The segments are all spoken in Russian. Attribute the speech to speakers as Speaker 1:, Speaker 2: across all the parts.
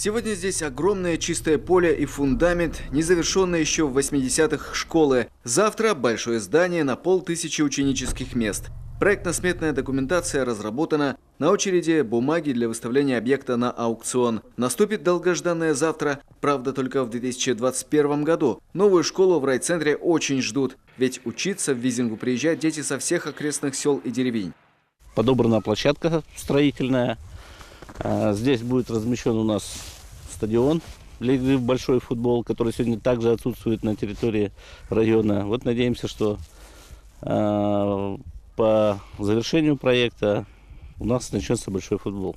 Speaker 1: Сегодня здесь огромное чистое поле и фундамент, незавершенные еще в 80-х школы. Завтра большое здание на 500 ученических мест. Проектно-сметная документация разработана. На очереди бумаги для выставления объекта на аукцион. Наступит долгожданное завтра, правда только в 2021 году. Новую школу в райцентре очень ждут, ведь учиться в Визингу приезжают дети со всех окрестных сел и деревень.
Speaker 2: Подобрана площадка строительная. Здесь будет размещен у нас стадион для игры в большой футбол, который сегодня также отсутствует на территории района. Вот надеемся, что по завершению проекта у нас начнется большой футбол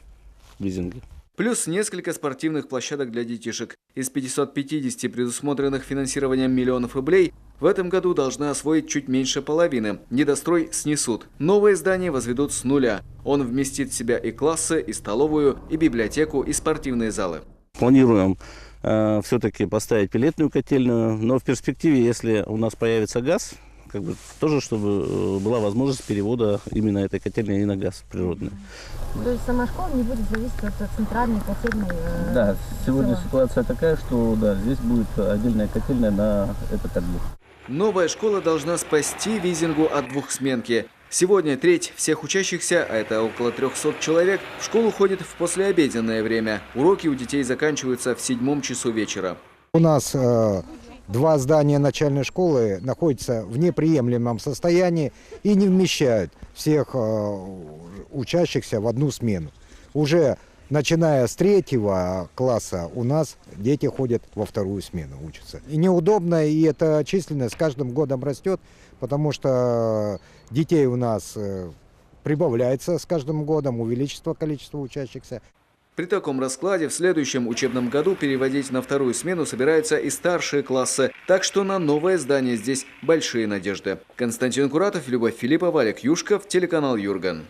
Speaker 2: в Визинге.
Speaker 1: Плюс несколько спортивных площадок для детишек. Из 550 предусмотренных финансированием миллионов рублей в этом году должны освоить чуть меньше половины. Недострой снесут. Новое здание возведут с нуля. Он вместит в себя и классы, и столовую, и библиотеку, и спортивные залы.
Speaker 2: Планируем все-таки поставить пеллетную котельную, но в перспективе, если у нас появится газ, тоже, чтобы была возможность перевода именно этой котельной и на газ природный.
Speaker 3: То есть сама школа не будет зависеть от центральной котельной?
Speaker 2: Да, сегодня ситуация такая, что да, здесь будет отдельная котельная на этот объект.
Speaker 1: Новая школа должна спасти Визингу от двухсменки. Сегодня треть всех учащихся, а это около 300 человек, в школу ходит в послеобеденное время. Уроки у детей заканчиваются в 7 часу вечера.
Speaker 4: У нас два здания начальной школы находятся в неприемлемом состоянии и не вмещают всех учащихся в одну смену. Уже начиная с 3 класса у нас дети ходят во 2-ю смену, учатся. И неудобно, и эта численность с каждым годом растет, потому что детей у нас прибавляется с каждым годом, увеличится количество учащихся.
Speaker 1: При таком раскладе в следующем учебном году переводить на 2-ю смену собираются и старшие классы. Так что на новое здание здесь большие надежды. Константин Куратов, Любовь Филиппова, Олег Юшков, телеканал Юрган.